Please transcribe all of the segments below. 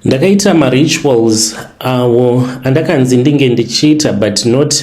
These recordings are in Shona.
Ndakaita rituals awo andakanzi ndinge ndichiita but not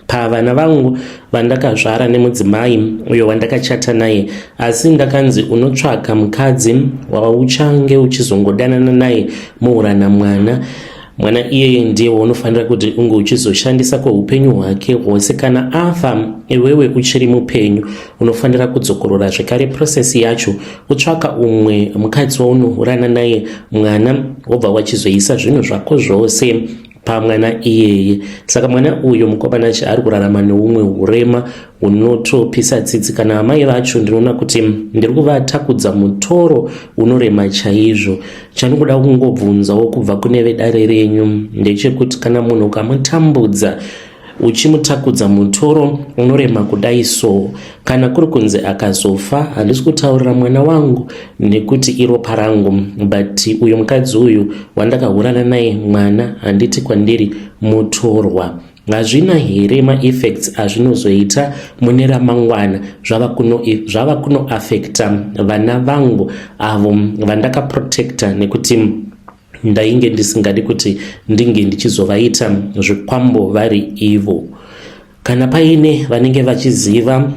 pavana vangu vandakazvara nemudzimai uyo wandakachata naye, asi ndakanzi unotsvaka mukadzi wauchange uchizongodanana naye muurana mwana iyeye ndiye unofanira kuti unge uchizoshandisa kweupenyu hwake hwose. Kana afa iwewe uchiri mupenyu unofanira kudzokorora zvekare process yacho utsvaka umwe mukadzi waunourana naye mwana wobva wachizoisa zvinhu zvako zvose pamwana iyeye. Saka mwana uyu mukomana acho ari kurarama neumwe urema hunotopisa tsitsi. Kana amai vacho ndinoona kuti ndiri kuvatakudza mutoro unorema chaizvo. Chandoda kungobvunzawo kubva kune vedare renyu ndechekuti kana munhu ukamutambudza uchimutakudza mutoro unorema kudai so, kana kuri kunzi akazofa, handisi kutaurira mwana wangu nekuti iropa rangu, but uyu mukadzi uyu wandakaurana naye mwana handiti kwandiri mutorwa. Hazvina here ma-effects azvinozoita mune ramangwana zvava kunoafekta vana vangu avo vandakaprotecta nekuti ndainge ndisingadi kuti ndinge ndichizovaita zvikwambo vari ivo. Kana paine vanenge vachiziva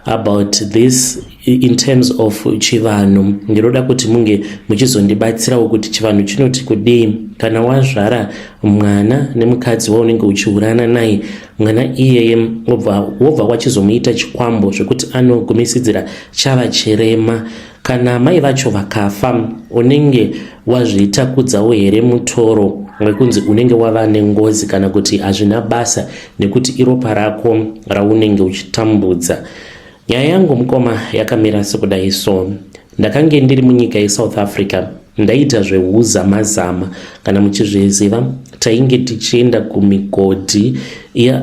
about this in terms of chivanhu, ndinoda kuti munge muchizondibatsirawo kuti chivanhu chinoti kudii. Kana wazvara mwana nemukadzi waunenge uchiurana naye, mwana iyeye wobva wachizomuita chikwambo zvekuti anogumisidzira chava chirema. Kana mai vacho vakafa, unenge wazvitakudzawo here mutoro wekunzi unenge wava nengozi kana kuti hazvina basa nekuti iropa rako raunenge uchitambudza. Nyaya yangu mukoma yakamira sekudai so. Ndakange ndiri munyika yeSouth Africa, ndaita zveuzama-zama. Kana muchizviziva, tainge tichienda kumigodhi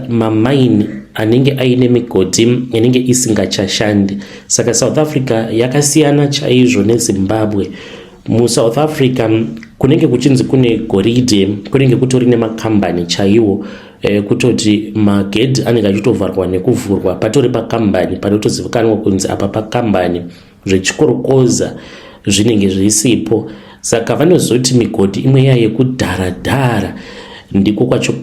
mamaini anenge aine migodhi inenge isingachashandi. Saka South Africa yakasiyana chaizvo neZimbabwe. MuSouth Africa kunenge kuchinzi kune goridhe, kunenge kutori nemakambani chaiwo, kutoti magedhi anenge achitovharwa nekuvhurwa patori pakambani panotozivikanwa kunzi apa pakambani, zvechikorokoza zvinenge zvisipo. Saka vanozoti migodhi imwe yaye kudharadhara ndiko kwacho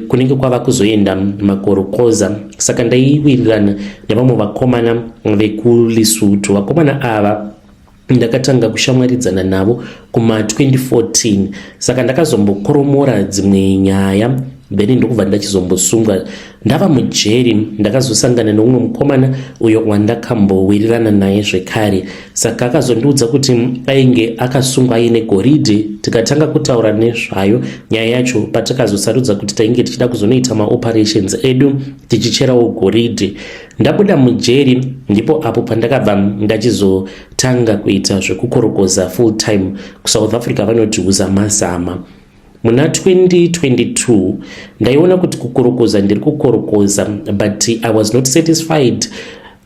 kunenge kwava kuzoenda makorokoza. Saka ndaiwirirana nevamwe vakomana vekuLesotho. Vakomana ava ndakatanga kushamwaridzana navo kuma-2014. Saka ndakazombokoromora dzimwe nyaya, then ndokubva ndachizombosungwa ndava mujeri. Ndakazosangana neumwe mukomana uyo wandakambowirirana naye zvekare. Saka akazondiudza kuti ainge akasungwa aine goridhe. Tikatanga kutaura nezvayo nyaya yacho patakazosarudza kuti tainge tichida kuzonoita maoperations edu tichicherawo goridhe. Ndabuda mujeri ndipo apo pandakabva ndachizotanga kuita zvekukorokoza full time. kuSouth Africa vanoti uzama-zama. Muna 2022 ndaiona kuti kukorokoza ndiri kukorokoza, but I was not satisfied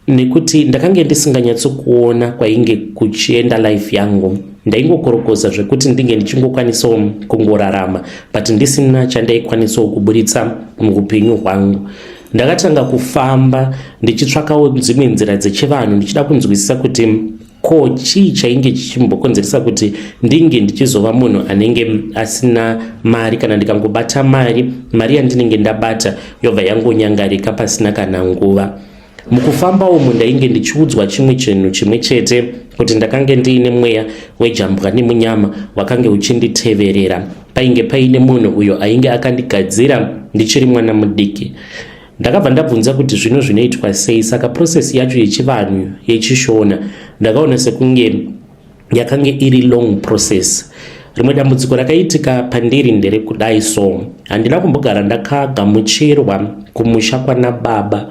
nekuti ndakange ndisinganyatsokuona kwainge kuchienda life yangu. Ndaingokorokoza zvekuti ndinge ndichingokwanisawo kungorarama, but ndisina chandaikwanisawo kuburitsa muupenyu hwangu. Ndakatanga kufamba ndichitsvakawo dzimwe nzira dzechivanhu ndichida kunzwisisa kuti ko chii chainge chichimbokonzeresa kuti ndinge ndichizova munhu anenge asina mari. Kana ndikangobata mari yandinenge ndabata yobva yangonyangarika pasina kana nguva. Mukufamba umu ndainge ndichiudzwa chimwe chinhu chimwe chete, kuti ndakange ndiine mweya wejambwa nemunyama wakange uchinditeverera. Painge paine munhu uyo ainge akandigadzira ndichiri mwana mudiki. Ndakabva ndabvunza kuti zvino zvinoitwa sei. Saka process yacho yechivanhu yechishona ndakaona sekunge yakange iri long process. Rimwe dambudziko rakaitika pandiri ndere kudai so. Handina kumbogara ndakagamuchirwa kumusha kwana baba,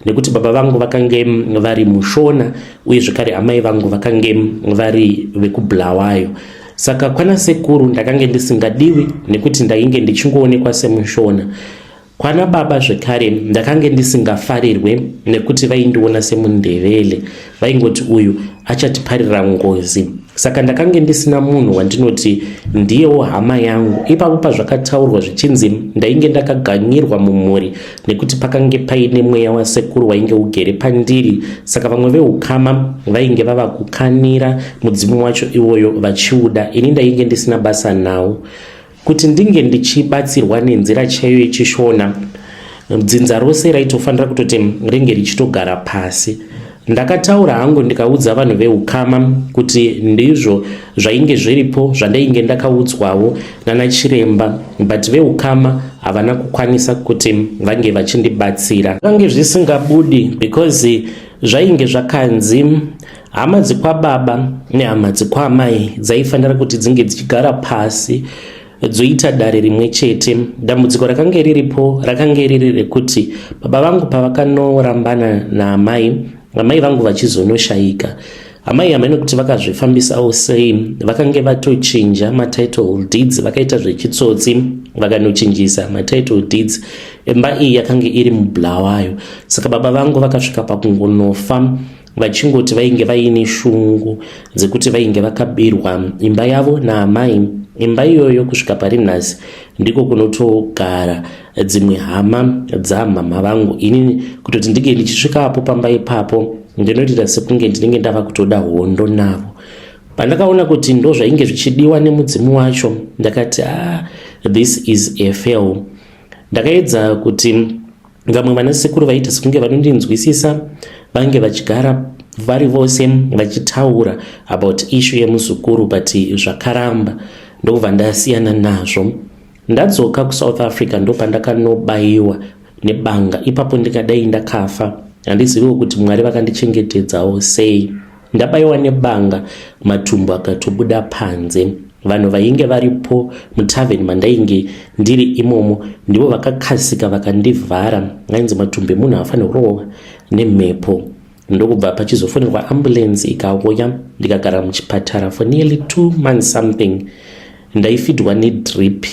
nekuti baba vangu vakange vari mushona uye zvekare amai vangu vakange vari vekubulawayo. Saka kwana sekuru ndakange ndisingadiwi nekuti ndainge ndichingoonekwa semushona. Kwana baba zvekare ndakange ndisingafarirwe nekuti vaindiona semundevele. Vaingoti uyu achatiparira ngozi. saka ndakange ndisina munhu wandinoti ndiyewo hama yangu. Ipapo pazvakataurwa zvichinzi ndainge ndakaganyirwa mumhuri nekuti pakange paine mweya wasekuru wainge ugere pandiri, saka vamwe veukama vainge vava kukanira mudzimu wacho iwoyo vachiuda. Ini ndainge ndisina basa nawo kuti ndinge ndichibatsirwa nenzira chaiyo yechishona. Dzinza rose raitofanira kutoti ringe richitogara pasi. Ndakataura hangu ndikaudza vanhu veukama kuti ndizvo zvainge zviripo zvandainge ndakaudzwawo nana chiremba, but veukama havana kukwanisa kuti vange vachindibatsira. Zvange zvisingabudi because zvainge zvakanzi hama dzikwababa nehama dzikwamai dzaifanira kuti dzinge dzichigara pasi dzoita dare rimwe chete. Dambudziko rakange riripo rakange riri rekuti baba vangu pavakanorambana naamai, amai vangu vachizonoshayika, amai hamene kuti vakazvifambisawo sei, vakange vatochinja matitle deeds, vakaita zvechitsotsi vakanochinjisa matitle deeds. Imba iyi yakange iri mubulawayo, saka baba vangu vakasvika pakungonofa vachingoti vainge vaine shungu dzekuti vainge vakabirwa imba yavo naamai. Imba iyoyo kusvika pari nhasi ndiko kunotogara dzimwe hama dzamama vangu. Ini kutoti ndinge ndichisvikapo pamba ipapo ndinoita sekunge ndinenge ndava kutoda hondo navo. Pandakaona kuti ndo zvainge zvichidiwa nemudzimu wacho, ndakati this is a fail. Ndakaedza kuti vamwe vanasekuru vaita sekunge vanondinzwisisa vange vachigara vari vose vachitaura about issue yemuzukuru, but zvakaramba ndobva ndasiyana nazvo. Ndadzoka kuSouth Africa ndo pandakanobayiwa nebanga. Ipapo ndikadai ndakafa, handiziviwo kuti Mwari vakandichengetedzawo sei. Ndabayiwa nebanga, matumbu akatobuda panze. Vanhu vainge varipo mutaveni mandainge ndiri imomo ndivo vakakasika vakandivhara. Ainzi matumbu emunhu hafanira kurohwa nemhepo. Ndokubva pachizofonerwa ambulance ikauya, ndikagara muchipatara for nearly 2 months something. Ndaifidwa nedrip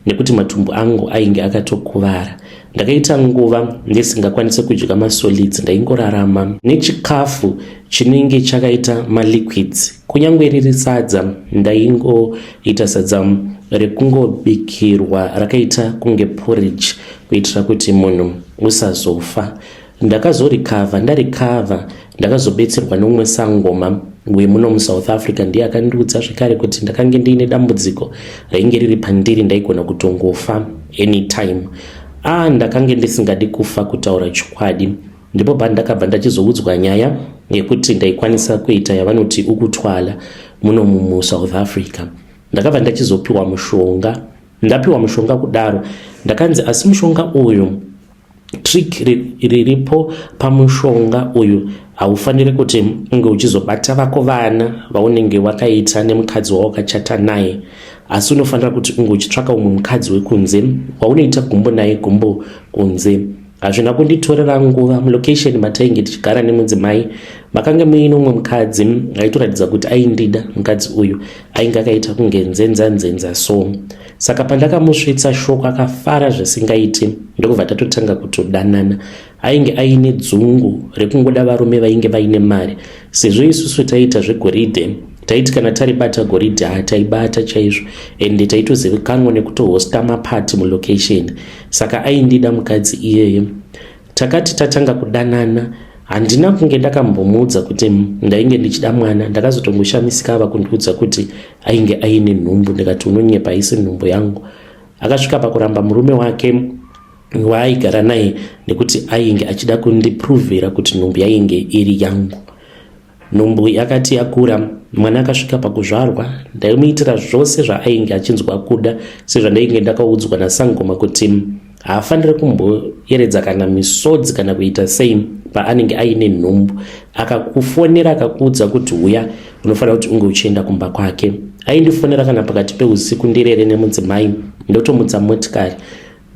nekuti matumbu angu ainge akatokuvara. Ndakaita nguva ndisingakwanisi kudya masolids, ndaingorarama nechikafu chinenge chakaita maliquids. Kunyange riri sadza ndaingoita sadza rekungobikirwa rakaita kunge porridge kuitira kuti munhu usazofa. Ndakazorikavha, ndarikavha ndakazobetserwa nomwe sangoma wemuno muSouth Africa, ndiye akandiudza zvekare kuti ndakange ndiine dambudziko rainge riri pandiri ndaigona kutongofa anytime. Ndakange ndisingadi kufa kutaura chokwadi. Ndipo pandakabva ndachizoudzwa nyaya yekuti ndaikwanisa kuita yavanoti ukutwala muno muSouth Africa. Ndakabva ndachizopiwa mushonga. Ndapiwa mushonga kudaro ndakanzi asi mushonga uyu, trick riripo pamushonga uyu, haufaniri kuti unge uchizobata vako vana vaunenge wakaita nemukadzi wawakachata naye, asi unofanira kuti unge uchitsvaka umwe mukadzi wekunze waunoita gumbo naye gumbo kunze. Hazvina kunditorera nguva. Mulocation matainge tichigara nemudzimai makanga muine umwe mukadzi aitoratidza kuti aindida. Mukadzi uyu ainge akaita kunge nzenza so. Saka pandakamusvitsa shoko akafara zvisingaiti, ndokubva tatotanga kutodanana. Ainge aine dzungu rekungoda varume vainge vaine mari. Sezvo isusu taita zvegoridhe, taiti kana taribata goridhe hataibata chaizvo, ende taitozivikanwa nekutohosta mapati mulocation. Saka aindida mukadzi iyeye. Takati tatanga kudanana, handina kunge ndakambomudza kuti ndainge ndichida mwana. Ndakazotongoshamisika ava kundiudza kuti ainge aine nhumbu. Ndikati unonyepa, isi nhumbu yangu. Akasvika pakuramba murume wake waaigara naye nekuti ainge achida kundiprovera kuti nhumbu yainge iri yangu. Nhumbu yakati yakura, mwana akasvika pakuzvarwa, ndaimuitira zvose zvaainge achinzwa kuda, sezvandainge ndakaudzwa nasangoma kuti haafaniri kumboyeredza kana misodzi kana kuita sei paanenge aine nhumbu. Akakufonera akakuudza kuti uya unofanira kuti unge uchienda kumba kwake. Aindifonera kana pakati peusiku ndirere nemudzimai, ndotomutsa motikari,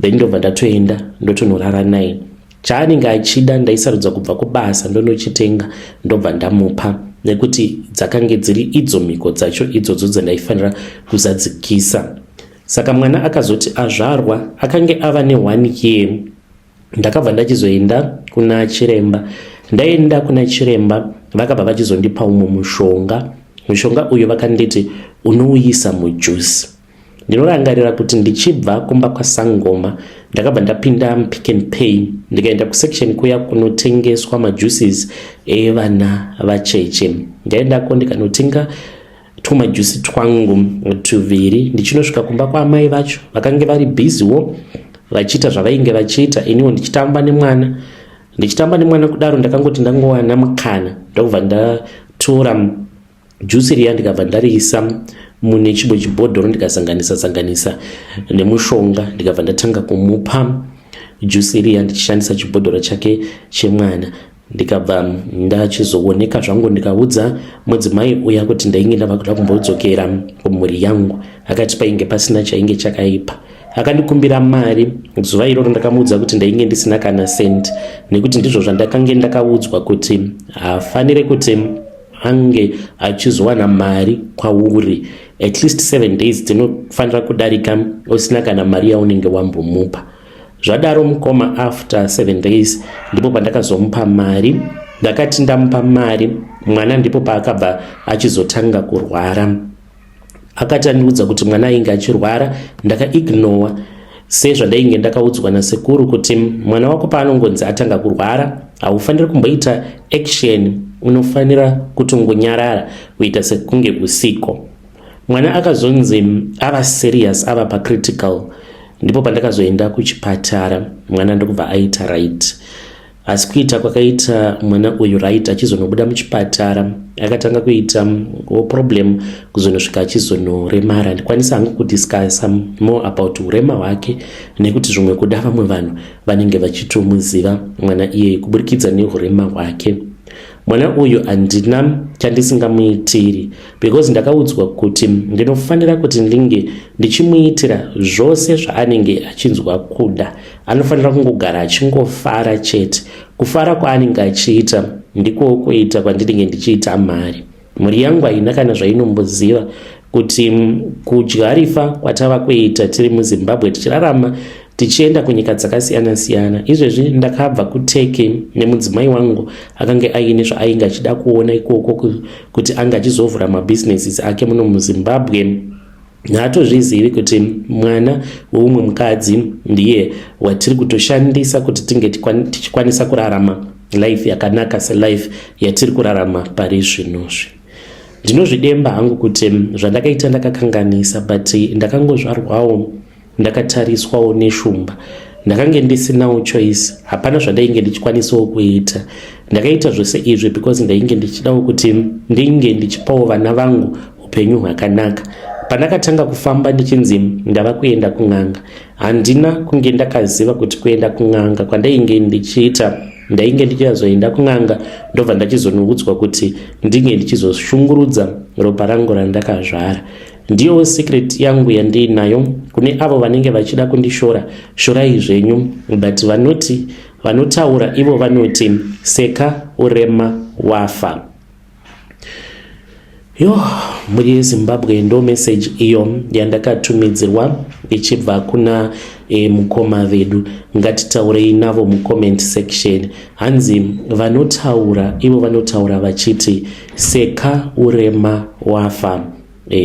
then ndobva ndatoenda ndotonorara naye. Chaanenge achida ndaisarudza kubva kubasa ndonochitenga ndobva ndamupa, nekuti dzakange dziri idzo mhiko dzacho idzodzo dzandaifanira kuzadzikisa. Saka mwana akazoti azvarwa akange ava ne1 year. Ndakabva ndachizoenda kuna chiremba. Ndaenda kuna chiremba vakabva vachizondipa umwe mushonga mushonga uyu vakanditi unouyisa mujuice. Ndinorangarira kuti ndichibva kumba kwaSangoma ndakabva ndapinda Pick n Pay ndikaenda kusection kuya kunotengeswa majuices evana vacheche. Ndaendako ndikanotenga tumajuice twangu tuviri ndichinosvika kumba kwaamai vacho vakange vari bhiziwo vachiita zvavainge vachiita, iniwo ndichitamba nemwana kudaro ndakangoti ndangowana mukana ndokubva ndatora juice riya ndikabva ndariisa mune chimwe chibhodhoro ndikazanganisa nemushonga ndikabva ndatanga kumupa juice riya ndichishandisa chibhodhoro chake chemwana. Ndikabva ndachizooneka zvangu ndikaudza mudzimai uya kuti ndainge ndava kuda kumbodzokera kumhuri yangu. Akati painge pasina chainge chakaipa, akandikumbira mari. Zuva iroro ndakamuudza kuti ndainge ndisina kana send, nekuti ndizvo zvandakange ndakaudzwa kuti hafanire kuti ange achizowana mari kwauri at least 7 days dzinofanira kudarika usina kana mari yaunenge wambomupa. Zvadaro mukoma after 7 days ndipo pandakazomupa mari. Ndakati ndamupa mari mwana ndipo paakabva achizotanga kurwara. Akati andiudza kuti mwana ainge achirwara, ndakaignore sezvandainge ndakaudzwa nasekuru kuti mwana wako paanongonzi atanga kurwara haufaniri kumboita action, unofanira kutongonyarara kuita sekunge usiko. Mwana akazonzi ava serious, ava pacritical, ndipo pandakazoenda kuchipatara mwana ndokubva aita right. Asi kuita kwakaita mwana uyu right achizonobuda muchipatara akatanga kuita problem kuzonosvika achizonoremara. Ndikwanisa hangu kudiscussa more about urema hwake nekuti zvimwe kuda vamwe vanhu vanenge vachitomuziva mwana iye kuburikidza neurema hwake. Mwana uyu handina chandisingamuitiri because ndakaudzwa kuti ndinofanira kuti ndinge ndichimuitira zvose zvaanenge achinzwa kuda. Anofanira kungogara achingofara chete. Kufara kwaanenge achiita ndiko kuita kwandinenge ndichiita mari. Mhuri yangu haina kana zvainomboziva kuti kudya rifa kwatava kuita tiri muZimbabwe tichirarama tichienda kunyika dzakasiyana-siyana. Izvezvi ndakabva kuteke nemudzimai wangu akange aine zvaainge achida kuona ikoko kuti anga achizovhura mabusinesses ake muno muZimbabwe. Haatozvizivi kuti mwana weumwe mukadzi ndiye watiri kutoshandisa kuti tinge tichikwanisa kurarama life yakanaka selife yatiri kurarama pari zvinozvi. Ndinozvidemba hangu kuti zvandakaita ndakakanganisa, but ndakangozvarwawo ndakatariswawo neshumba. Ndakange ndisinawo choice, hapana zvandainge ndichikwanisawo kuita. Ndakaita zvose izvi because ndainge ndichidawo kuti ndinge ndichipawo vana vangu upenyu hwakanaka. Pandakatanga kufamba ndichinzi ndava kuenda kun'anga, handina kunge ndakaziva kuti kuenda kun'anga kwandainge ndichiita ndainge ndichizoenda kun'anga ndobva ndachizonoudzwa kuti ndinge ndichizoshungurudza ropa rangu randakazvara. Ndiyo secret yangu yandinayo kune avo vanenge vachida kundishora shorai zvenyu, but vanotaura ivo vanoti seka urema wafa. Muri yeZimbabwe ndo message iyo yandakatumidzirwa ichibva kuna mukoma vedu. Ngatitaurei navo mucomment section. Hanzi vanotaura ivo vanotaura vachiti seka urema wafa.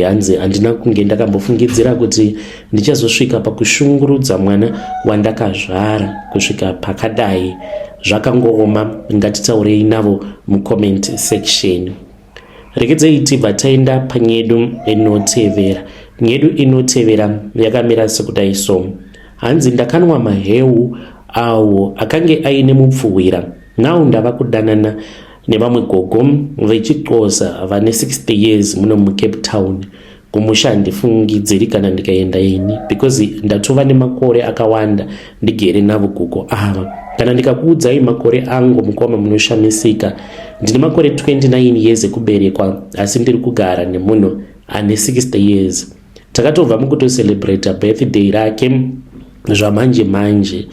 Hanzi handina kunge ndakambofungidzira kuti ndichazosvika pakushungurudza mwana wandakazvara kusvika pakadai. Zvakangooma. Ngatitaurei navo mucomment section. Regedzei tibva taenda panyedu inotevera. Nyedu inotevera yakamira sekudai so. Hanzi ndakanwa maheu awo akange aine mupfuwira. Nawo ndava kudanana nevamwe gogo vechixhosa vane 60 years muno muCape Town. Kumusha handifungidziri kana ndikaenda ini because ndatova nemakore akawanda ndigere navo gogo ava. Kana ndikakuudzai makore angu mukoma munoshamisika, ndine makore 29 years ekuberekwa asi ndiri kugara nemunhu ane 60 years. Takatobva mukutocelebrate birthday rake zvamanje manje.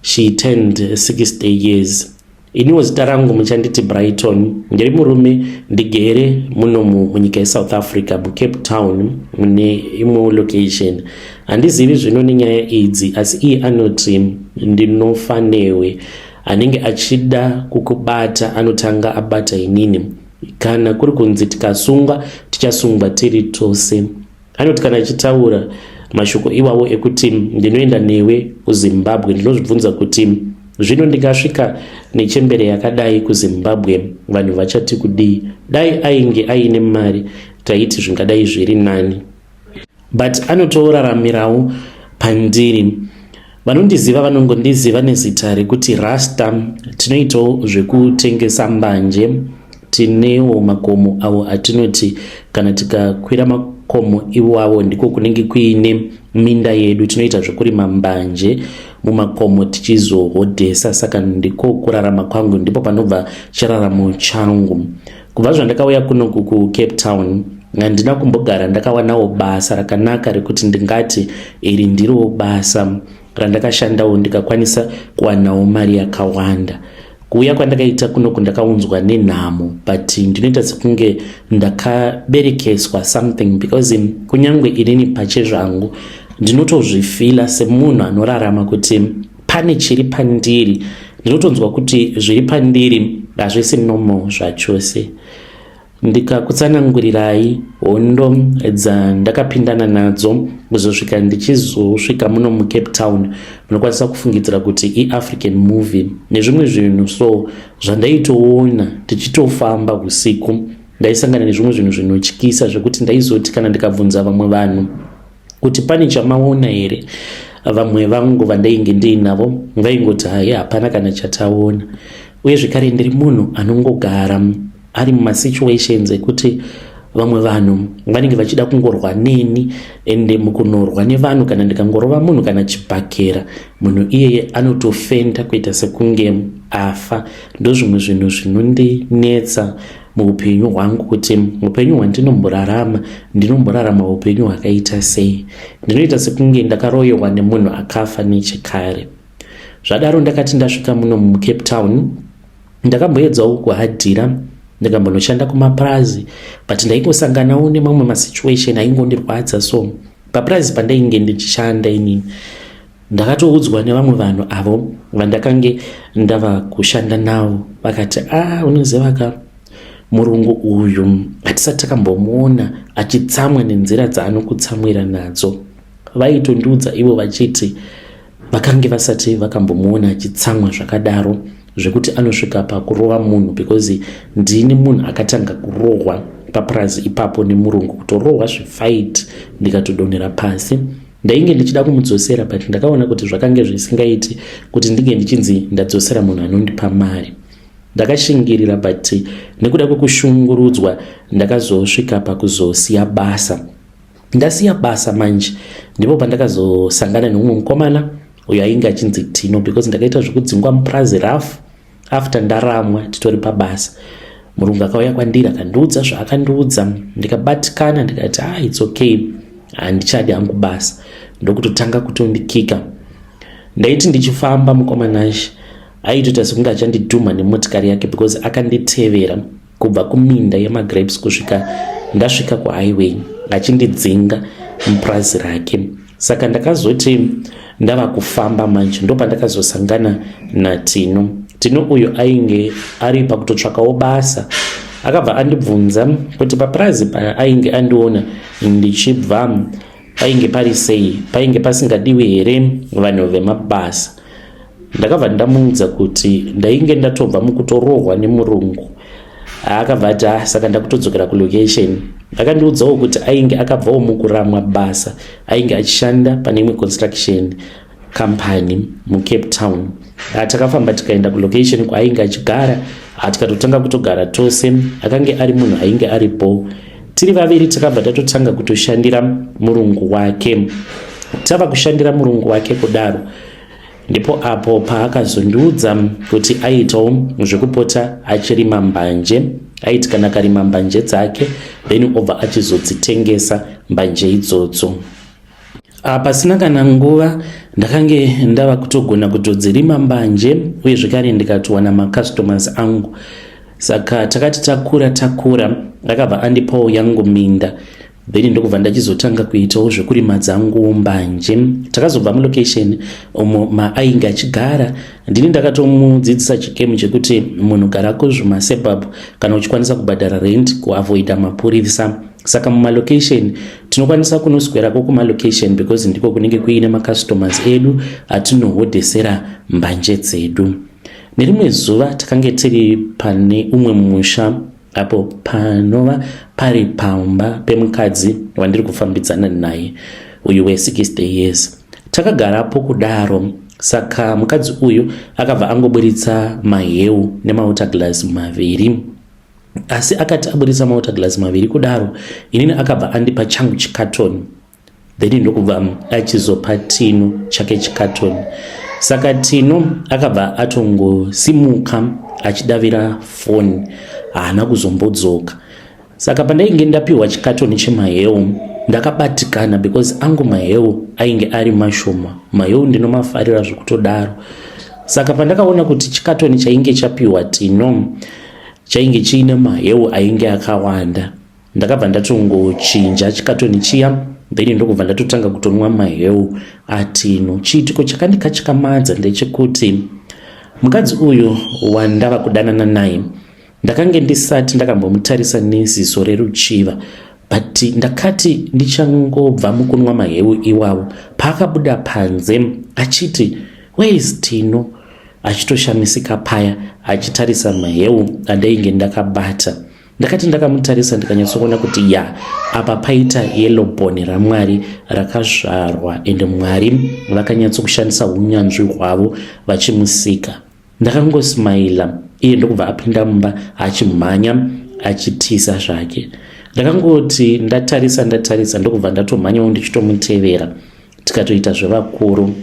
She turned 60 years. Iniwo zita rangu muchanditi Brighton. Ndiri murume ndigere muno munyika yeSouth Africa muCape Town mune imwe location. Handizivi zvino nenyaya idzi asi iye anoti ndinofanewe anenge achida kukubata anotanga abata inini kana kuri kunzi tikasungwa tichasungwa tiri tose. Anoti kana achitaura mashoko iwawo ekuti ndinoenda newe kuZimbabwe, ndinozvibvunza kuti zvino ndingasvika nechembere yakadai kuZimbabwe vanhu vachati kudii? Dai ainge aine mari taiti zvingadai zviri nani, but anotoraramirawo pandiri. Vanondiziva vanongondiziva nezita rekuti Rasta. Tinoitawo zvekutengesa mbanje, tinewo makomo avo atinoti kana tikakwira makomo iwawo ndiko kunenge kuine minda yedu, tinoita zvekurima mbanje mumakomo tichizohodhesa. Saka ndiko kurarama kwangu, ndipo panobva chiraramo changu. Kubva zvandakauya kunoku kuCape Town handina kumbogara ndakawanawo basa rakanaka rekuti ndingati iri ndiro basa randakashandawo ndikakwanisa kuwanawo mari yakawanda. Kuuya kwandakaita kunoku ndakaunzwa nenhamo, but ndinoita sekunge ndakaberekeswa something, because kunyangwe irini pache zvangu ndinotozvifila semunhu anorarama kuti pane chiri pandiri. Ndinotonzwa kuti zviri pandiri hazvisi normal zvachose. Ndikakutsanangurirai hondo dzandakapindana nadzo kuzosvika ndichizosvika muno muCape Town, munokwanisa kufungidzira kuti iAfrican movie nezvimwe zvinhu. So zvandaitoona tichitofamba usiku, ndaisangana nezvimwe zvinhu zvinotyisa zvekuti ndaizoti kana ndikabvunza vamwe vanhu kuti pane chamaona here, vamwe vangu vandainge ndinavo vaingoti hai hapana kana chataona. Uye zvekare ndiri munhu anongogara ari mumasituations ekuti vamwe vanhu vanenge vachida kungorwa neni, ende mukunorwa nevanhu kana ndikangorova munhu kana chibhakera, munhu iyeye anotofenda kuita sekunge afa. Ndozvimwe zvinhu zvinondinetsa muupenyu hwangu, kuti upenyu hwandinomborarama upenyu hwakaita sei. Ndinoita sekunge ndakaroyewa nemunhu akafa nechekare. Zvadaro ndakati ndasvika muno muCape Town ndakamboedzawo kuhadhira, ndakambonoshanda kumapurazi, but ndaingosanganawo nemamwe masituation aingondirwadza. So papurazi pandainge ndichishanda inini ndakatoudzwa nevamwe vanhu avo vandakange ndava kushanda navo, vakati unoziva ka murungu uyu hatisati takambomuona achitsamwa nenzira dzaanokutsamwira nadzo. Vaitondiudza ivo vachiti vakange vasati vakambomuona achitsamwa zvakadaro zvekuti anosvika pakurova munhu, because ndini munhu akatanga kurohwa papurazi ipapo nemurungu, kutorohwa zvifight ndikatodonhera pasi. Ndainge ndichida kumudzosera, but ndakaona kuti zvakange zvisingaiti kuti ndinge ndichinzi ndadzosera munhu anondipa mari. Ndakashingirira, but nekuda kwekushungurudzwa ndakazosvika pakuzosiya basa. Ndasiya basa manje ndipo pandakazosangana nemumwe mukomana uyo ainge achinzi Tino, because ndakaita zvekudzingwa mupurazi rafu after ndaramwa titori pabasa. Murungu akauya kwandiri akandiudza zvaakandiudza, ndikabatikana ndikati it's okay, handichadi hangu basa, ndokutotanga kutondikika. Ndaiti ndichifamba mukomanashi aitoita sekunge achandidhuma nemotikari yake, because akanditevera kubva kuminda yemagrapes kusvika ndasvika kuhighway achindidzinga mupurazi rake. Saka ndakazoti ndava kufamba manje ndopandakazosangana naTino. Tino uyo ainge ari pakutotsvakawo basa, akabva andibvunza kuti papurazi ainge andiona ndichibva painge pari sei, painge pasingadiwi here vanhu vemabasa. Ndakabva ndamuudza kuti ndainge ndatobva mukutorohwa nemurungu. Akabva ati saka ndakutodzokera kulocation. Akandiudzawo kuti ainge akabvawo mukuramwa basa, ainge achishanda pane imwe construction company muCape Town. Takafamba tikaenda kulocation kwaainge achigara, tikatotanga kutogara tose. Akange ari munhu ainge aripo, tiri vaviri takabva tatotanga kutoshandira murungu wake. Tava kushandira murungu wake kudaro ndipo apo paakazondiudza kuti aitawo zvekupota achirima mbanje. Aiti kana karima mbanje dzake then obva achizodzitengesa mbanje idzodzo. Pasina kana nguva ndakange ndava kutogona kutodzirima mbanje, uye zvekare ndikatowana macustomers angu. Saka takati takura akabva andipawo yangu minda, then ndokubva ndachizotanga kuitawo zvekurima dzangu mbanje. Takazobva mulocation umo ainge achigara. Ndini ndakatomudzidzisa chikemu chekuti munhu gara kuzvimasuburb kana uchikwanisa kubhadhara rent kuavoida mapurisa. Saka mumalocation tinokwanisa kunoswerako kumalocation because ndiko kunenge kuine macustomers edu atinohodhesera mbanje dzedu. Nerimwe zuva takange tiri pane umwe musha apo panova pari pamba pemukadzi wandiri kufambidzana naye uyu we60 years. Takagarapo kudaro, saka mukadzi uyu akabva angoburitsa maheu nemautaglass maviri. Asi akati aburitsa mautaglass maviri kudaro, inini akabva andipa changu chikatoni, then ndokubva achizopa Tino chake chikatoni. Saka Tino akabva atongosimuka achidavira foni, haana kuzombodzoka. Saka pandainge ndapiwa chikatoni chemaheu ndakabatikana because angu maheu ainge ari mashoma. Maheu ndinomafarira zvekutodaro. Saka pandakaona kuti chikatoni chainge chapiwa Tino chainge chiine maheu ainge akawanda, ndakabva ndatongochinja chikatoni chiya, then ndokubva ndatotanga kutonwa maheu aTino. Chiitiko chakandika chikamadza ndechekuti mukadzi uyu wandava kudanana naye ndakange ndisati ndakambomutarisa neziso reruchiva, but ndakati ndichangobva mukunwa maheu iwawo paakabuda panze achiti where is Tino, achitoshamisika paya achitarisa maheu andainge ndakabata. Ndakati ndakamutarisa ndikanyatsokuona kuti apa paita yellow bone raMwari rakazvarwa, ende Mwari vakanyatsokushandisa unyanzvi hwavo vachimusika. Ndakangosmaila, iye ndokubva apinda mumba achimhanya achitisa zvake. Ndakangoti ndatarisa ndokubva ndatomhanyawo ndichitomutevera, tikatoita zvevakuru.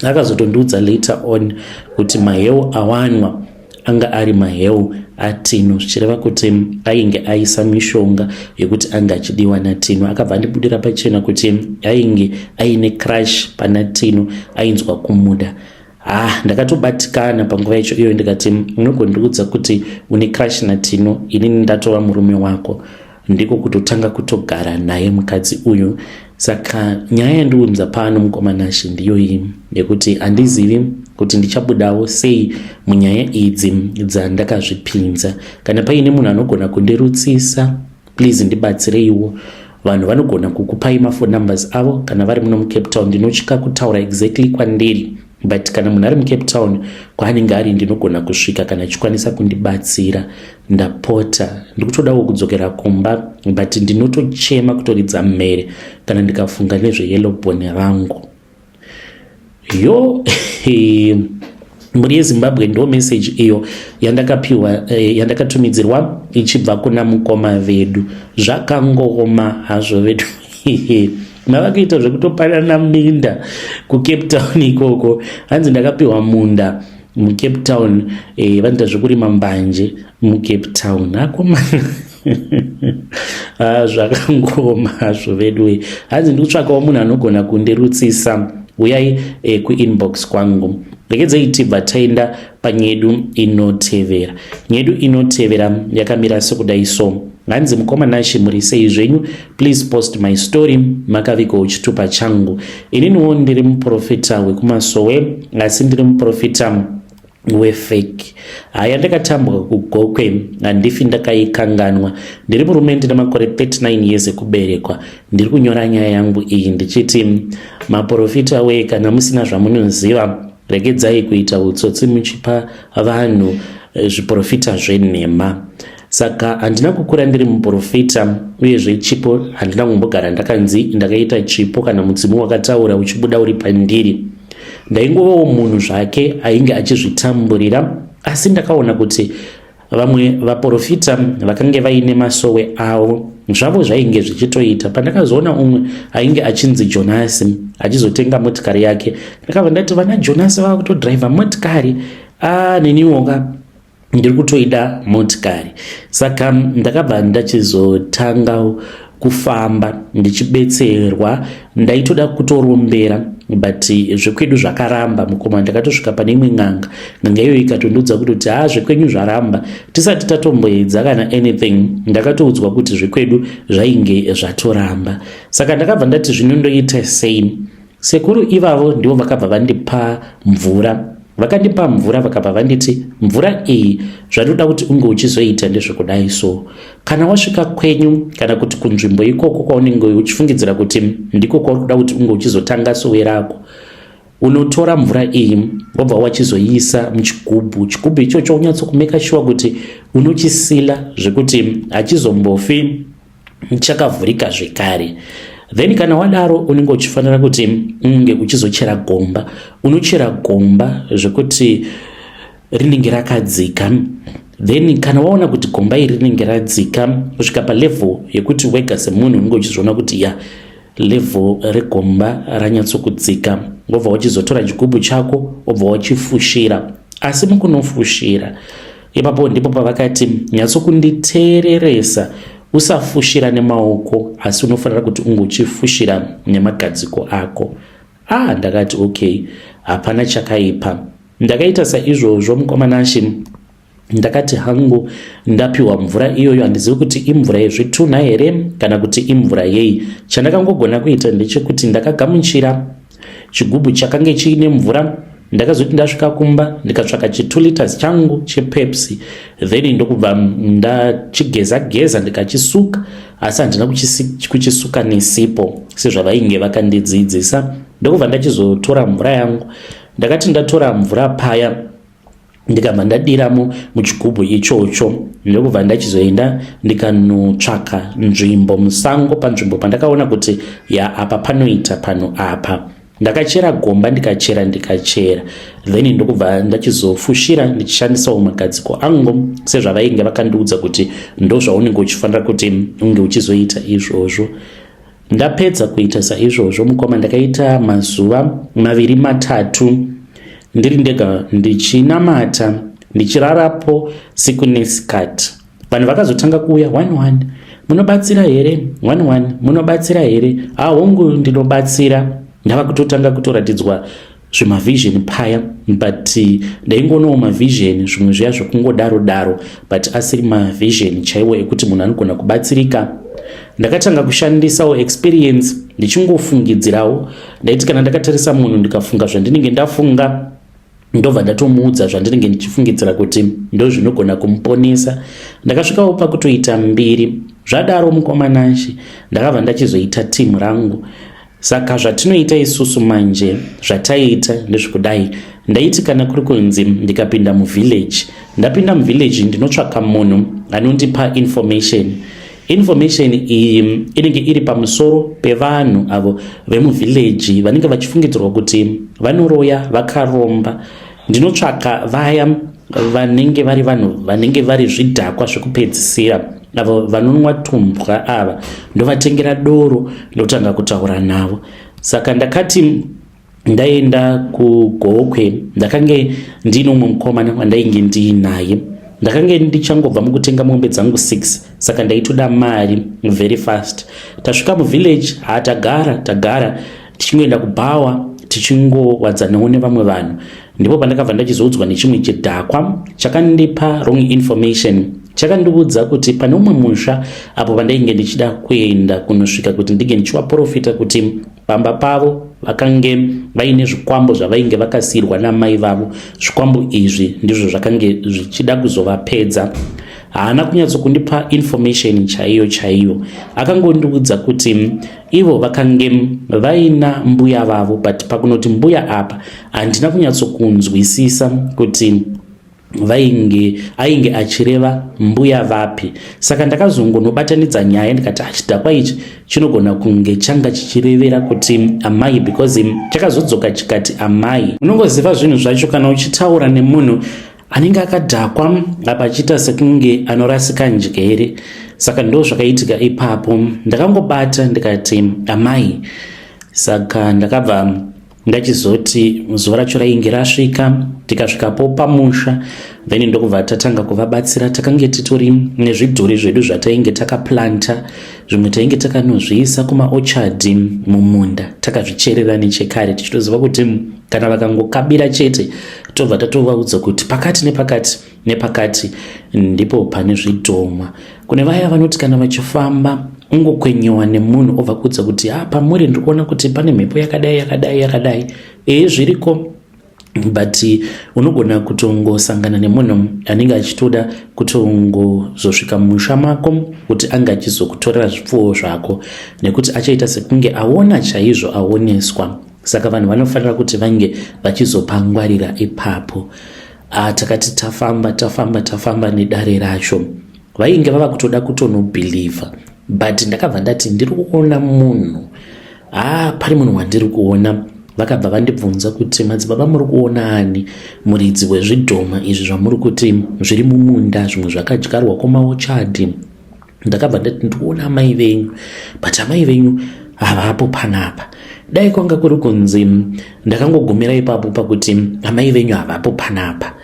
Akazotondiudza later on kuti maheu awanwa anga ari maheu aTino, zvichireva kuti ainge aisa mishonga yekuti anga achidiwa naTino. Akabva andibudira pachena kuti ainge aine crush pana Tino, ainzwa kumuda. Ndakatobatikana panguva yacho iyo, ndikati unogondiudza kuti une crush naTino, inini ndatova murume wako. Ndiko kutotanga kutogara naye mukadzi uyu. Saka nyaya yandiunza pano mukomanashi ndiyo iyi yekuti handizivi kuti ndichabudawo sei munyaya idzi dzandakazvipinza. Kana paine munhu anogona kundirutsisa, please ndibatsireiwo. Vanhu vanogona kukupai mafoni numbers avo kana vari muno muCape Town. Ndinotya kutaura exactly kwandiri, but kana munhu ari muCape Town kwaanenge ari ndinogona kusvika kana achikwanisa kundibatsira. Ndapota ndikutodawo kudzokera kumba, but ndinotochema kutoridza mmere kana ndikafunga nezveyellow bone rangu. Muri yeZimbabwe ndo message iyo yandakatumidzirwa ichibva kuna mukoma vedu. Zvakangoma hazvo vedu. Mava kuita zvekutopanana minda kuCape Town ikoko. Hanzi ndakapiwa munda muCape Town, vanoita zvekurima mbanje muCape Town. Zvakangoma hazvo vedu. Hanzi ndikutsvakawo munhu anogona kundirutsisa, uyai kuinbox kwangu. Regedzai tibva taenda panyedu inotevera. Nyedu inotevera yakamira sekudai so. Hanzi mukomanashi muri sei zvenyu, please post my story makaviko uchitupa changu. Ininiwo ndiri muprofita wekumasowe, asi ndiri muprofita wefake. Haya, ndakatambuka kugokwe, handifi ndakaikanganwa. Ndiri murume ndina makore 39 years ekuberekwa. Ndiri kunyora nyaya yangu iyi ndichiti maprofita we, kana musina zvamunoziva regedzai kuita utsotsi muchipa vanhu zviprofita zvenhema. Saka handina kukura ndiri muprofita, uyezve chipo handina kumbogara ndakanzi ndakaita chipo kana mudzimu wakataura uchibuda uri pandiri. Ndaingovawo munhu zvake ainge achizvitamburira, asi ndakaona kuti vamwe vaprofita vakange vaine masowe avo zvavo zvainge zvichitoita. Pandakazoona umwe ainge achinzi Jonasi achizotenga motikari yake, ndakabva ndati vana Jonasi vava kutodhiraivha motikari, neniwoka ndiri kutoida motikari. Saka ndakabva ndachizotanga kufamba ndichibetserwa. Ndaitoda kutorombera but zvekwedu zvakaramba. Mukoma ndakatosvika pane imwe n'anga iyo ikatondiudza kuti zvekwenyu zvaramba. Tisati tatomboedza kana anything, ndakatoudzwa kuti zvekwedu zvainge zvatoramba. Saka ndakabva ndati zvinondoita sei. Sekuru ivavo ndivo vakabva vandipa mvura. Vakandipa mvura vakabva vanditi mvura iyi zvatoda kuti unge uchizoita ndezvekudai. So kana wasvika kwenyu kana kuti kunzvimbo ikoko kwaunenge uchifungidzira kuti ndiko kwauri kuda kuti unge uchizotanga sowe rako, unotora mvura iyi wobva wachizoiisa muchigubhu. Chigubhu ichocho unyatsokumeka sure kuti unochisila zvekuti hachizombofi chakavhurika zvekare. Then kana wadaro unenge uchifanira kuti unge uchizochera gomba. Unochera gomba zvekuti rinenge rakadzika. Then kana waona kuti gomba iri rinenge radzika kusvika palevel yekuti wega semunhu unenge uchizoona kuti level regomba ranyatsokudzika, wobva wachizotora chigubhu chako wobva wachifushira. Asi mukunofushira ipapo ndipo pavakati nyatsokunditeereresa. Usafushira nemaoko asi unofanira kuti unge uchifushira nemagadziko ako. Ndakati okay, hapana chakaipa. Ndakaita saizvozvo mukomanashi. Ndakati hangu ndapiwa mvura iyoyo, handizivi kuti imvura yezvitunha here kana kuti imvura yei. Chandakangogona kuita ndechekuti ndakagamuchira chigubhu chakange chiine mvura. Ndakazoti ndasvika kumba ndikatsvaka 2 liters changu chepepsi, then ndokubva ndachigeza ndikachisuka. Asi handina kuchisuka nesipo sezvavainge vakandidzidzisa. Ndokubva ndachizotora mvura yangu. Ndakati ndatora mvura paya ndikabva ndadiramo muchigubhu ichocho. Ndokubva ndachizoenda ndikanotsvaka nzvimbo musango, panzvimbo pandakaona kuti apa panoita pano apa. Ndakachera gomba ndikachera. Then ndokubva ndachizofushira ndichishandisawo magadziko angu sezvavainge vakandiudza kuti ndozvaunenge uchifanira kuti unge uchizoita izvozvo. Ndapedza kuita saizvozvo mukoma, ndakaita mazuva 2-3 ndiri ndega ndichinamata, ndichirarapo siku nesikati. Vanhu vakazotanga kuuya 1-1, munobatsira here? 1-1, munobatsira here? Hongu ndinobatsira. Ndava kutotanga kutoratidzwa zvimavision paya, but ndaingonawo mavision zvimwe zviya zvokungodaro but asiri mavision chaiwo ekuti munhu anogona kubatsirika. Ndakatanga kushandisawo experience ndichingofungidzirawo. Ndaiti kana ndakatarisa munhu ndikafunga zvandinenge ndafunga, ndobva ndatomuudza zvandinenge ndichifungidzira kuti ndo zvinogona kumuponesa. Ndakasvikawo pakutoita 2. Zvadaro mukomanashi ndakabva ndachizoita timu rangu. Saka zvatinoita isusu manje zvataita ndezvekudai. Ndaiti kana kuri kunzi ndikapinda muvillage, ndapinda muvillage ndinotsvaka munhu anondipa information. Information iyi inenge iri pamusoro pevanhu avo vemuvillage vanenge vachifungidzirwa kuti vanoroya vakaromba. Ndinotsvaka vaya vanenge vari vanhu vanenge vari zvidhakwa zvekupedzisira, avo vanonwa tumbwa ava ndovatengera doro ndotanga kutaura navo. Saka ndakati ndaenda kugokwe, ndakange ndino umwe mukomana wandainge ndiinaye. Ndakange ndichangobva mukutenga mombe dzangu 6, saka ndaitoda mari very fast. Tasvika muvillage, tagara tichingoenda kubhawa tichingowadzanawo nevamwe vanhu. Ndipo pandakabva ndachizoudzwa nechimwe chidhakwa chakandipa wrong information. Chakandiudza kuti pane umwe musha apo pandainge ndichida kuenda kunosvika kuti ndige ndichivaprofita kuti pamba pavo vakange vaine zvikwambo zvavainge vakasirwa namai vavo. Zvikwambo izvi ndizvo zvakange zvichida kuzovapedza. Haana kunyatsokundipa information chaiyo. Akangondiudza kuti ivo vakange vaina mbuya vavo, but pakunoti mbuya apa handina kunyatsokunzwisisa kuti ainge achireva mbuya vapi. Saka ndakazongonobatanidza nyaya ndikati chidhakwa ichi chinogona kunge changa chichirevera kuti amai, because chakazodzoka chikati amai. Unongoziva zvinhu zvacho kana uchitaura nemunhu anenge akadhakwa apa achiita sekunge anorasika njere. Saka ndo zvakaitika ipapo. Ndakangobata ndikati amai. Saka ndakabva ndachizoti zuva racho rainge rasvika. Tikasvikapo pamusha, then ndokubva tatanga kuvabatsira. Takange titori nezvidhori zvedu zvatainge takaplanta, zvimwe tainge takanozviisa kumaorchard mumunda, takazvicherera nechekare tichitoziva kuti kana vakangokabira chete tobva tatovaudza kuti pakati nepakati nepakati ndipo pane zvidhomwa. Kune vaya vanoti kana vachifamba ungokwenyewa nemunhu obva kuudza kuti pamuri ndikuona kuti pane mhepo yakadai. Zviriko, but unogona kutongosangana nemunhu anenge achitoda kutongozosvika musha mako kuti anga achizokutorera zvipfuwo zvako, nekuti achaita sekunge aona chaizvo aoneswa. Saka vanhu vanofanira kuti vange vachizopa ngwarira ipapo. Takati tafamba nedare racho, vainge vava kutoda kutonobhilivha, but ndakabva ndati ndiri kuona munhu, pari munhu wandiri kuona. Vakabva vandibvunza kuti madzibaba muri kuona ani? Muridzi wezvidhoma izvi zvamuri kuti zviri mumunda, zvimwe zvakadyarwa kumaorchard. Ndakabva ndati ndikuona amai venyu, but amai venyu havapo panapa. Dai kwanga kuri kunzi ndakangogumira ipapo pakuti amai venyu havapo panapa,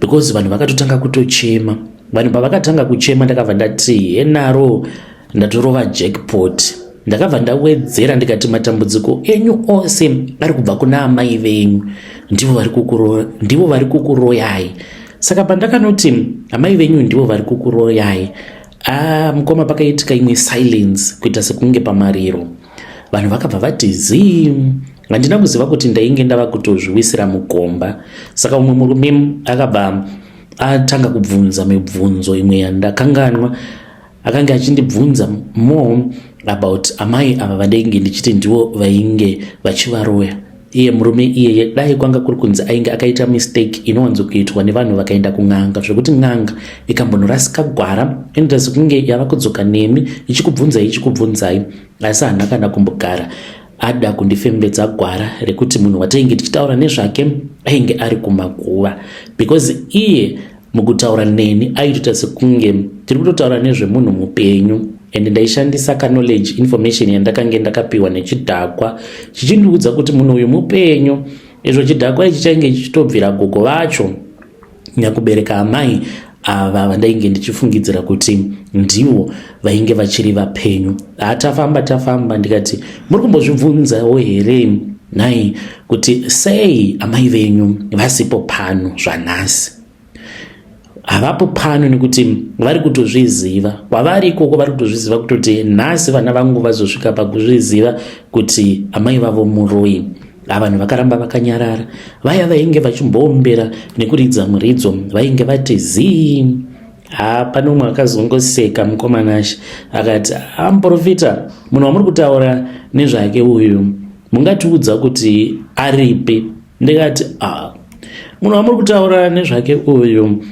because vanhu vakatotanga kutochema. Vanhu pavakatanga kuchema ndakabva ndati henaro ndatorova jackpot. Ndakabva ndawedzera ndikati matambudziko enyu ose ari kubva kuna amai venyu, ndivo vari kukuroyai. Saka pandakanoti amai venyu ndivo vari kukuroyai, mukoma pakaitika imwe silence, kuita sekunge pamariro. Vanhu vakabva vati zii. Handina kuziva kuti ndainge ndava kutozviwisira mugomba. Saka umwe murume akabva atanga kubvunza mibvunzo imwe yandakanganwa. Akanga achindibvunza more about amai ava vandainge ndichiti ndivo vainge vachivaroya. Iye murume iye dai kwanga kuri kunzi ainge akaita mistake inowanzokuitwa nevanhu vakaenda kun'anga, zvekuti n'anga ikambonorasika gwara inoita sekunge yava kudzoka nemi ichikubvunzai, asi hana kana kumbogara ada kundifembedza gwara rekuti munhu watainge tichitaura nezvake ainge ari kumakuva, because iye mukutaura neni aitoita sekunge tiri kutotaura nezvemunhu mupenyu. And ndaishandisa knowledge information yandakange ndakapiwa nechidhakwa chichindiudza kuti munhu uyu mupenyu. Izvo chidhakwa ichi chainge chichitobvira gogo vacho nyakubereka amai ava vandainge ndichifungidzira kuti ndivo vainge vachiri vapenyu. Tafamba ndikati muri kumbozvibvunzawo here nhai kuti sei amai venyu vasipo pano zvanhasi? Havapo pano nekuti vari kutozviziva. Kwavari ikoko vari kutozviziva kutoti nhasi vana vangu vazosvika pakuzviziva kuti amai vavo muroyi. Vanhu vakaramba vakanyarara. Vaya vainge vachimboombera nekuridza muridzo vainge vati zii. Pano umwe akazongoseka mukomanashi akati, muprofita, munhu wamuri kutaura nezvake uyu mungatiudza kuti aripi? Ndikati munhu wamuri kutaura nezvake uyu,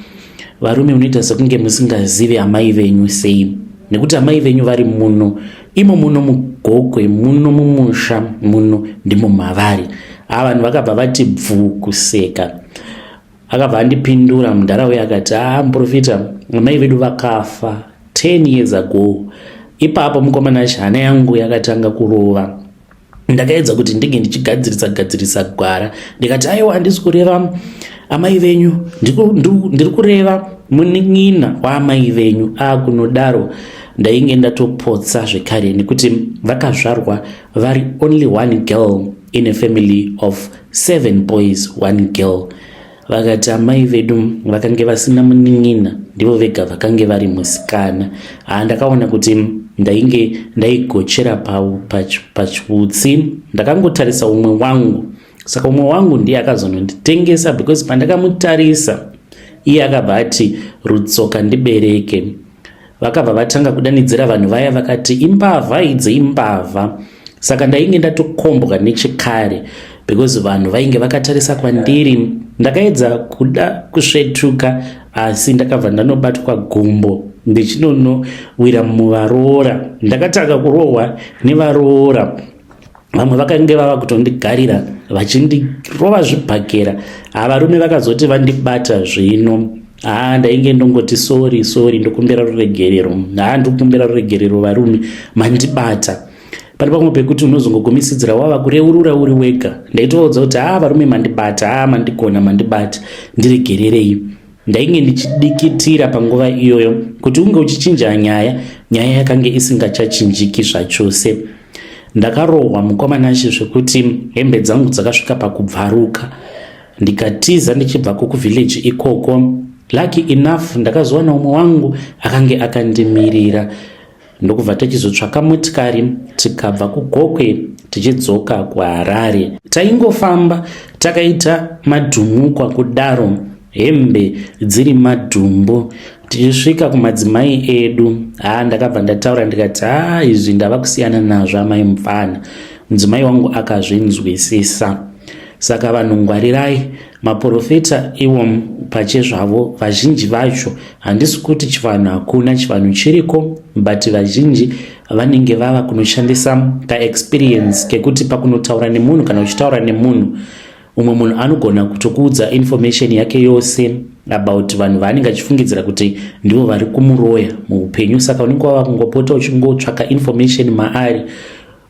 varume unoita sekunge musingazive amai venyu sei, nekuti amai venyu vari muno, imo muno mugogwe, muno mumusha, muno ndimo mavari. Vanhu vakabva vati bvu kuseka. Akabva andipindura mundaraunda akati, muprofita, amai vedu vakafa 10 years ago. Ipapo mukomanashi hana yangu yakatanga kurova. Ndakaedza kuti ndinge ndichigadzirisa gwara. Ndikati aiwa, handisi kureva amai venyu, ndiri kureva munin'ina waamai venyu. Kunodaro ndainge ndatopotsa zvekare, nekuti vakazvarwa vari only one girl in a family of 7 boys, 1 girl. Vakati amai vedu vakange vasina munin'ina, ndivo vega vakange vari musikana. Ndakaona kuti ndainge ndaigochera pachiutsi. Ndakangotarisa umwe wangu, saka umwe wangu ndiye akazononditengesa, because pandakamutarisa iye akabva ati rutsoka ndibereke. Vakabva vatanga kudanidzira vanhu vaya vakati imbavha idzi imbavha. Saka ndainge ndatokombwa nechekare, because vanhu vainge vakatarisa kwandiri. Ndakaedza kuda kusvetuka, asi ndakabva ndanobatwa gumbo ndichinonowira muvaroora. Ndakatanga kurohwa nevaroora. Vamwe vakange vava kutondigarira vachindirova zvibhakera. Varume vakazoti vandibata zvino. Ndainge ndongoti sorry, ndokumbira ruregerero. Ndokumbira ruregerero varume, mandibata. pane pamwe pekuti unozongogumisidzira wava kureurura uri wega. Ndaitoudza kuti varume mandibata, mandigona, mandibata, ndiregererei. Ndainge ndichidikitira panguva iyoyo kuti unge uchichinja nyaya yakange isingachachinjiki zvachose. Ndakarohwa mukomana zvekuti hembe dzangu dzakasvika pakubvaruka. Ndikatiza ndichibva kuvillage ikoko. Lucky enough ndakazowana umwe wangu akange akandimirira. Ndokubva tichizotsvaka motikari tikabva kuGokwe tichidzoka kuHarare. Taingofamba takaita madhumukwa kudaro, hembe dziri madhumbu, tichisvika kumadzimai edu. Ndakabva ndataura ndikati izvi ndava kusiyana nazvo amai mupfana. Mudzimai wangu akazvinzwisisa. Saka vanhu ngwarirai, maprofita ivo pachezvavo vazhinji vacho, handisi kuti chivanhu hakuna, chivanhu chiriko, but vazhinji vanenge vava kunoshandisa kaexperience kekuti pakunotaura nemunhu kana uchitaura nemunhu, umwe munhu anogona kutokuudza information yake yose about vanhu vaanenge achifungidzira kuti ndivo vari kumuroya muupenyu. Saka unenge wava kungopota uchingotsvaka information maari.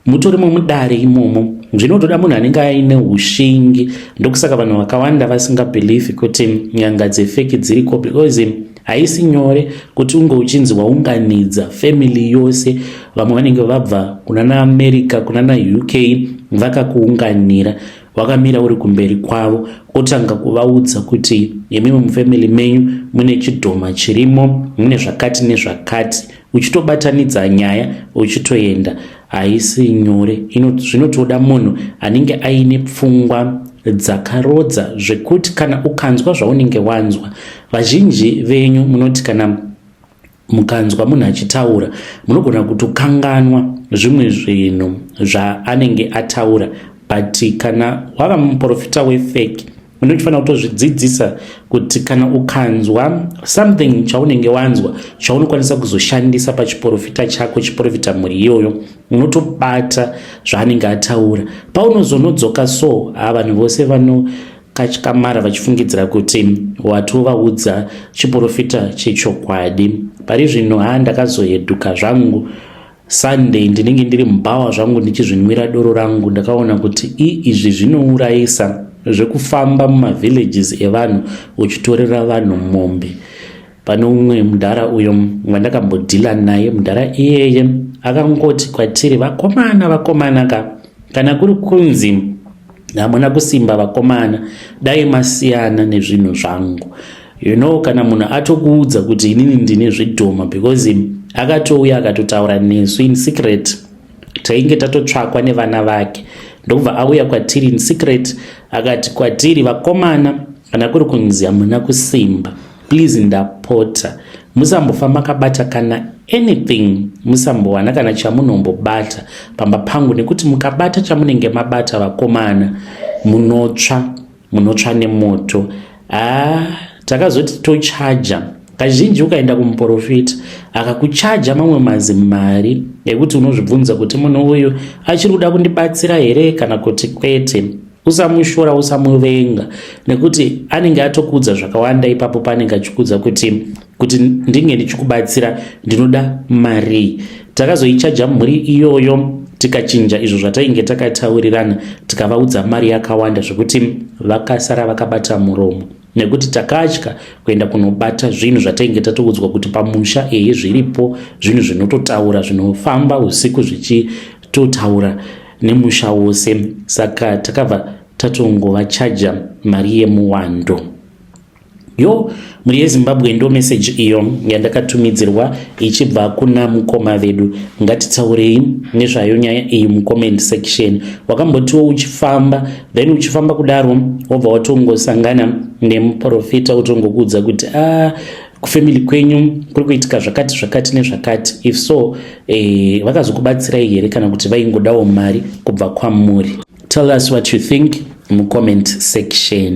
Mutori mumudare imomo, zvinotoda munhu anenge aine ushingi. Ndokusaka vanhu vakawanda vasingabhelieve kuti nyanga dzefeki dziriko, because haisi nyore kuti unge uchinzi waunganidza family yose. Vamwe vanenge vabva kunana America, kunana UK, vakakuunganira, wakamira uri kumberi kwavo, otanga kuvaudza kuti imimi mufamily menyu mune chidhoma chirimo, mune zvakati nezvakati, uchitobatanidza nyaya uchitoenda. Haisi nyore. Zvinotoda munhu anenge aine pfungwa dzakarodza zvekuti kana ukanzwa zvaunenge wanzwa, vazhinji venyu munoti kana mukanzwa munhu achitaura munogona kutokanganwa zvimwe zvinhu zvaanenge ataura, but kana wava muprofita wefeki unofanira kutozvidzidzisa kuti kana ukanzwa something chaunenge wanzwa chaunokwanisa kuzoshandisa pachiprofita chako, chiprofita muri iyoyo, unotobata zvaanenge ataura. Paunozonodzoka so, vanhu vose vanokatyakamara vachifungidzira kuti watovaudza chiprofita chechokwadi. Pari zvino ndakazoheduka zvangu Sunday, ndinenge ndiri mubhawa zvangu ndichizvinwira doro rangu, ndakaona kuti izvi zvinourayisa zvekufamba mumavillages evanhu uchitorera vanhu mombe. Pane umwe mudhara uyo wandakambodhila naye, mudhara iyeye akangoti kwatiri, vakomana kana kuri kunzi hamuna kusimba vakomana, dai masiyana nezvinhu zvangu. Kana munhu atokuudza kuti inini ndine zvidhoma, because akatouya akatotaura nesu in secret, tainge tatotsvakwa nevana vake. Ndokubva auya kwatiri in secret akati kwatiri, vakomana kana kuri kunzi hamuna kusimba, please ndapota musambofamba makabata kana anything, musambowana kana chamunombobata pamba pangu, nekuti mukabata chamunenge mabata vakomana munotsva nemoto. Takazoti tochaja. Kazhinji ukaenda kumuprofita akakuchaja mamwe mazimari ekuti unozvibvunza kuti munhu uyu achiri kuda kundibatsira here kana kuti kwete, usamushora, usamuvenga, nekuti anenge atokuudza zvakawanda ipapo panenge achikuudza kuti ndinge ndichikubatsira ndinoda mari. Takazoichaja mhuri iyoyo tikachinja izvo zvatainge takataurirana, tikavaudza mari yakawanda zvekuti vakasara vakabata muromo, nekuti takatya kuenda kunobata zvinhu zvatainge tatoudzwa kuti pamusha zviripo zvinhu zvinototaura, zvinofamba usiku zvichitotaura nemusha wose. Saka takabva tatongovachaja mari yemuwando. Muri yeZimbabwe ndo message iyo yandakatumidzirwa ichibva kuna mukoma vedu. Ngatitaurei nezvayo nyaya iyi mucomment section. Wakambotiwo uchifamba, then uchifamba kudaro wobva watongosangana nemuprofita utongokuudza kuti kufamily kwenyu kuri kuitika zvakati nezvakati. If so, vakazokubatsirai here kana kuti vaingodawo mari kubva kwamuri? Tell us what you think mucomment section.